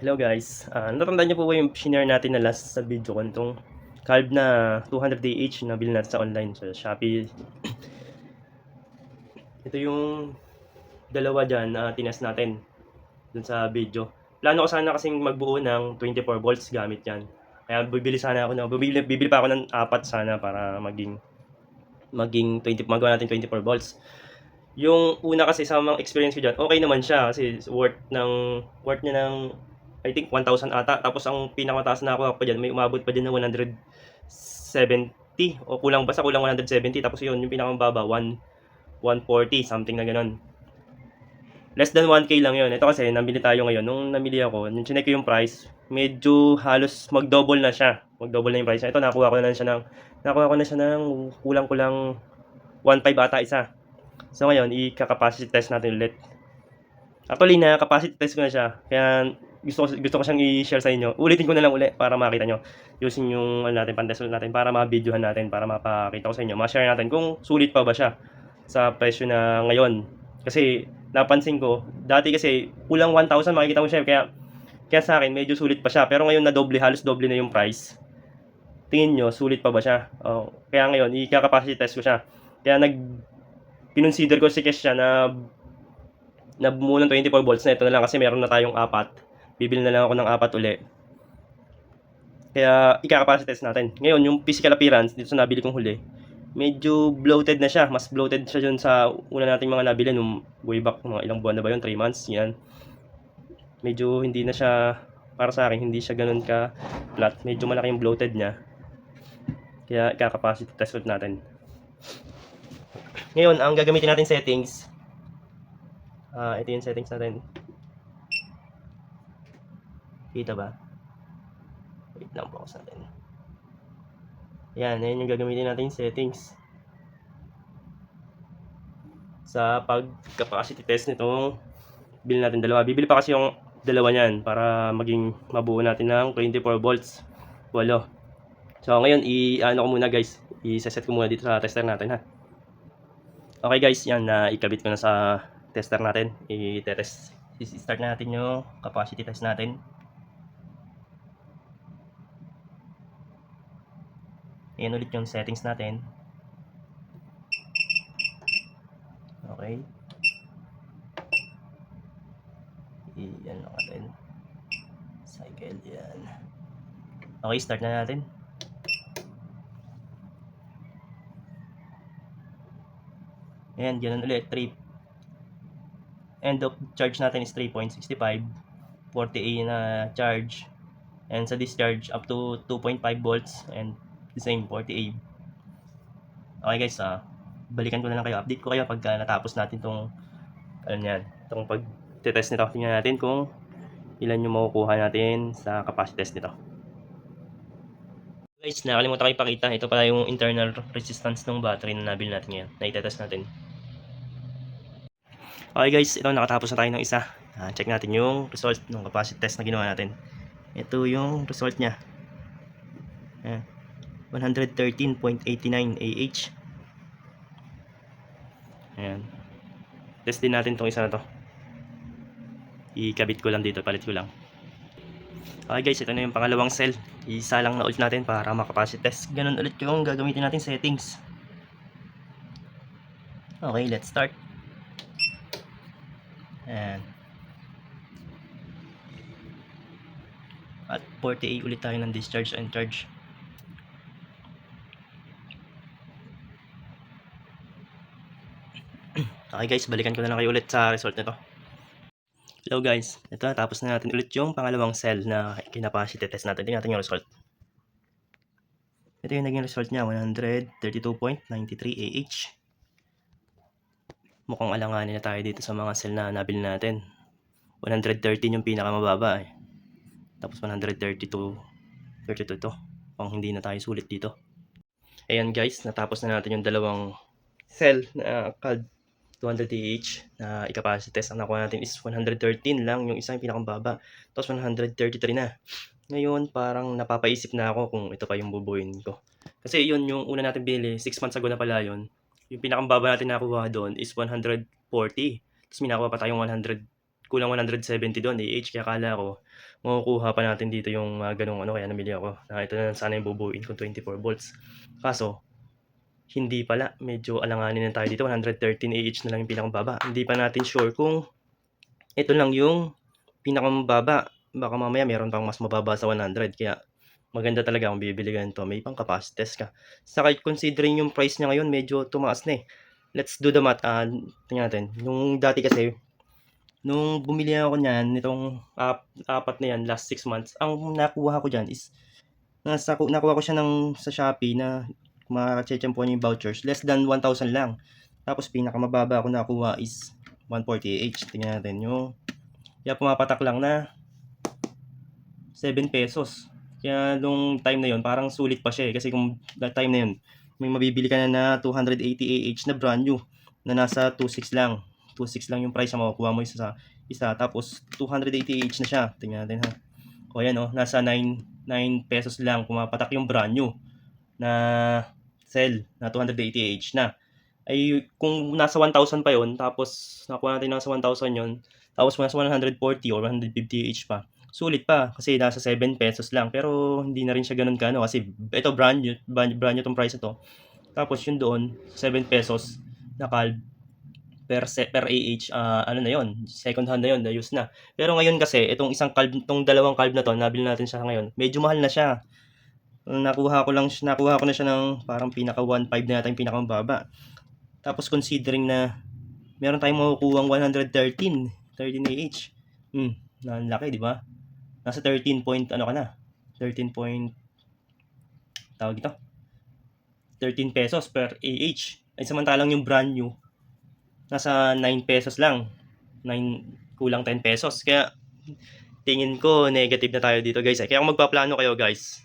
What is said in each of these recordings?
Hello guys, natandaan niyo po ba yung shinare natin na last sa video ko itong Calb na 200 na bilhin natin sa online sa Shopee. Ito yung dalawa dyan na tinest natin dun sa video. Plano ko sana kasing magbuo ng 24 volts gamit yan. Kaya bibili pa ako ng apat sana para maging 20, magawa natin 24 volts. Yung una kasi sa mga experience ko dyan, okay naman siya kasi worth niya ng I think 1,000 ata. Tapos ang pinakamataas na ako dyan, may umabot pa din na 170 o kulang 170. Tapos yun, yung pinakamababa, 140, something na ganun. Less than 1K lang yun. Ito kasi, nabili tayo ngayon. Nung namili ako, nung chinek ko yung price, medyo halos mag-double na siya. Mag-double na yung price. Ito, nakuha ko na siya ng kulang-kulang 1.5 ata isa. So ngayon, i-capacity test natin ulit. Actually, na-capacity test ko na siya. Kaya gusto ko siyang i-share sa inyo. Ulitin ko na lang ulit para makita nyo. Using yung pan-test ulit natin para ma-videohan natin, para mapakita ko sa inyo. Ma-share natin kung sulit pa ba siya sa presyo na ngayon. Kasi napansin ko, dati kasi kulang 1,000 makikita mo siya. Kaya sa akin, medyo sulit pa siya. Pero ngayon na halos doble na yung price. Tingin nyo, sulit pa ba siya? Kaya ngayon, i-capacity test ko siya. Kaya kinonsider ko si Kesh siya na bumuo ng 24 volts na ito na lang kasi meron na tayong apat. Bibili na lang ako ng apat uli. Kaya i-capacity test natin. Ngayon, yung physical appearance dito sa nabili kong huli, medyo bloated na siya. Mas bloated siya dun sa una nating mga nabili nung way back, mga ilang buwan na ba yun? 3 months, yan. Medyo hindi na siya, para sa akin, hindi siya ganun ka flat. Medyo malaki yung bloated niya. Kaya i-capacity test ulit natin. Ngayon, ang gagamitin natin settings, ito yung settings natin. Kita ba? Wait lang po sa natin. Yan yung gagamitin natin settings. Sa pag-capacity test nitong bilhin natin dalawa. Bibili pa kasi yung dalawa niyan para maging mabuo natin ng 24 volts. 8. So ngayon, ko muna guys. I-set ko muna dito sa tester natin ha. Okay guys, yan na ikabit ko na sa tester natin. I-test. I-start natin yung capacity test natin. Ayan ulit yung settings natin. Okay. Yan lang natin. Cycle yan. Okay, start na natin. Ayan, ganun ulit. End of charge natin is 3.65. 40A na charge. And sa discharge, up to 2.5 volts. And the same, 40A. Okay guys, balikan ko na lang kayo. Update ko kayo pagka natapos natin itong pag-test nito. Tingnan natin kung ilan yung makukuha natin sa capacity test nito. Guys, nakalimutan ko ipakita. Ito pala yung internal resistance ng battery na nabili natin ngayon. Na itetest natin. Okay guys, ito nakatapos na tayo ng isa. Check natin yung result ng capacity test na ginawa natin. Ito yung result niya. 113.89 AH. Ayan. Test din natin itong isa na to. Ikabit ko lang dito, palit ko lang. Okay guys, ito na yung pangalawang cell. Isa lang na ulit natin para makapacity test. Ganun ulit yung gagamitin natin settings. Okay, let's start. Ayan. At 48 ulit tayo ng discharge and charge. Okay guys, balikan ko na lang kayo ulit sa result nito. Hello guys, ito tapos na natin ulit yung pangalawang cell na kinapacity test natin. Tingnan natin yung result. Ito yung naging result niya, 132.93 AH. Mukhang alanganin na tayo dito sa mga cell na nabili natin. 113 yung pinakamababa eh. Tapos 132 ito. Pang hindi na tayo sulit dito. Ayan guys, natapos na natin yung dalawang cell na CAD 200TH na i-capacity test. Ang nakuha natin is 113 lang, yung isang pinakamababa. Tapos 133 na. Ngayon, parang napapaisip na ako kung ito pa yung bubuin ko. Kasi yun, yung una natin bili, 6 months ago na pala yun. Yung pinakamababa natin nakuha doon is 140. Tapos may nakuha pa tayong 100 kulang 170 doon AH, kaya akala ko makukuha pa natin dito yung ganung ano, kaya namili ako na ito na sana yung bubuuin kong 24 volts. Kaso hindi pala, medyo alanganin na tayo dito, 113 AH na lang yung pinakamababa. Hindi pa natin sure kung ito lang yung pinakamababa, baka mamaya meron pang mas mababa sa 100, kaya maganda talaga kung bibili ka nito, may pang capacity test ka. Saka considering yung price niya ngayon, medyo tumaas na eh. Let's do the math. Tingnan natin. Nung dati kasi, nung bumili ako niyan, nitong apat na yan, last 6 months, ang nakuha ko dyan is, nakuha ko siya sa Shopee na makakachechampuan yung vouchers, less than 1,000 lang. Tapos pinakamababa ako nakuha is 140H. Tingnan natin yung, kaya pumapatak lang na 7 pesos. Kaya nung time na yon parang sulit pa siya eh. Kasi kung that time na yun, may mabibili ka na 280 AH na brand new na nasa 2.6 lang. 2.6 lang yung price na makukuha mo isa. Tapos 280 AH na siya. Tingnan natin ha. O yan o, nasa 9 pesos lang pumapatak yung brand new na sell na 280 AH na. Ay kung nasa 1,000 pa yon, tapos nakuha natin nasa 1,000 yon, tapos nasa 140 or 150 AH pa, sulit pa kasi nasa 7 pesos lang. Pero hindi na rin siya ganun kano kasi ito brand new tong price ito. Tapos yun doon 7 pesos na calb per AH, ano na yon, second hand na yon, na-use na. Pero ngayon kasi itong isang calb, itong dalawang calb na to, nabili natin siya ngayon, medyo mahal na siya. Nakuha ko na siya ng parang pinaka 1.5 na yata yung pinakamababa. Tapos considering na meron tayong makukuha 113 AH. Ang laki, di ba? Nasa 13 point ano ka na? 13 point tawag ito. 13 pesos per AH. Ay samantalang yung brand new nasa 9 pesos lang. 9 kulang 10 pesos. Kaya tingin ko negative na tayo dito, guys. Kaya kung magpaplano kayo, guys,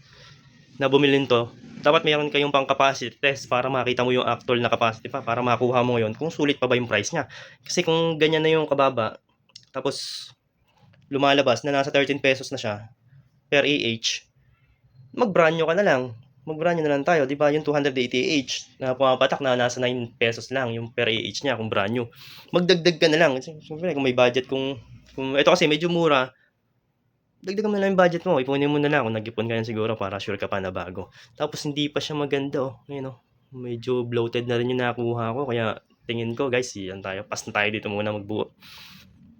na bumili nito, dapat mayroon kayong pang capacity test para makita mo yung actual na capacity pa, para makuha mo ngayon kung sulit pa ba yung price niya. Kasi kung ganyan na yung kababa, tapos lumalabas na nasa 13 pesos na siya per AH, mag-brand new ka na lang. Mag-brand new na lang tayo, di ba? Yung 280 AH na pumapatak na nasa 9 pesos lang yung per AH niya kung brand new. Magdagdag ka na lang. Siyempre, kung may budget, kung ito kasi medyo mura, dagdagan mo na lang yung budget mo, ipunin mo na lang kung nag-ipon ka yan siguro para sure ka pa na bago. Tapos hindi pa siya maganda oh. Ngayon oh, medyo bloated na rin yung nakuha ko, kaya tingin ko guys, yan tayo, pass na tayo dito muna magbuo.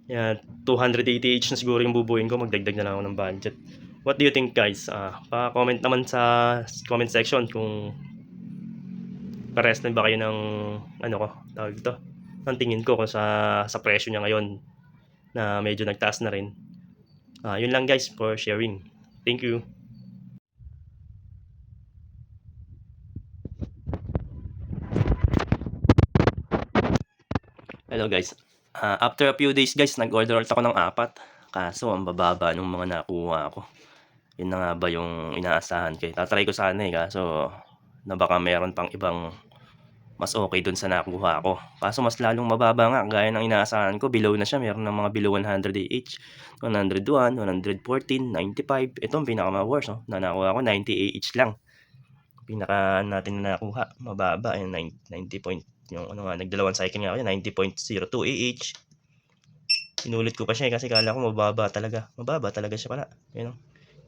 Yan, 280H na siguro yung bubuin ko, magdagdag na lang ako ng budget. What do you think guys? Pa-comment naman sa comment section kung pares na ba kayo ng ano ko, tawag ito, ang tingin ko kung sa presyo niya ngayon na medyo nagtaas na rin. Yun lang guys for sharing. Thank you. Hello guys. After a few days guys, nag-order ulit ako ng 4. Kaso ang bababa ng mga nakuha ko. Yun na nga ba yung inaasahan ko. Tatry ko sana kaso na baka meron pang ibang mas okay dun sa nakuha ko. Kaso mas lalong mababa nga, gaya ng inaasahan ko, below na siya. Meron ng mga below 100 AH, 101, 114, 95. Ito ang pinaka-worst na nakuha ko, 90 AH lang. Pinaka natin na nakuha, mababa, 90 point, yung ano nga, nagdalawang cycle nga ako, 90.02 AH. Inulit ko pa siya kasi kala ko mababa talaga siya pala. Yun,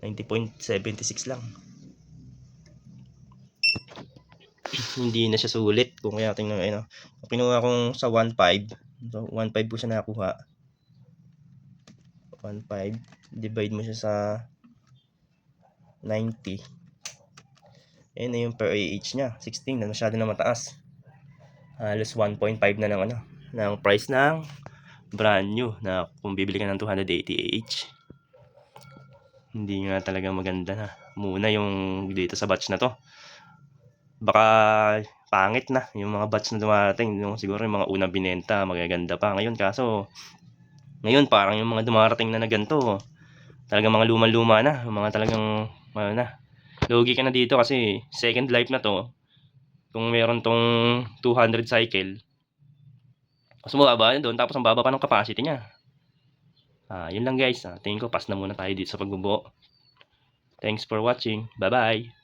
90.76 lang. Hindi na siya sulit kung kaya tingnan ano. Kinuha kong sa 1.5. So 1.5 po siya nakuha. 1.5 divide mo siya sa 90. Ayun na yung per AH niya. 16 na masyado na mataas. Halos 1.5 na lang ano, ng price ng brand new na kung bibili ka ng 280 AH. Hindi nga talaga maganda na. Muna yung dito sa batch na to. Baka pangit na yung mga batch na dumarating, yung siguro yung mga unang binenta magaganda pa ngayon, kaso ngayon parang yung mga dumarating na ganito talagang mga luma-luma na, mga talagang ano na, lugi ka na dito kasi second life na to. Kung meron tong 200 cycle, mas mababa na doon, tapos ang baba pa ng capacity niya. Yun lang guys, tingin ko pass na muna tayo dito sa pagbubuo. Thanks for watching, bye bye.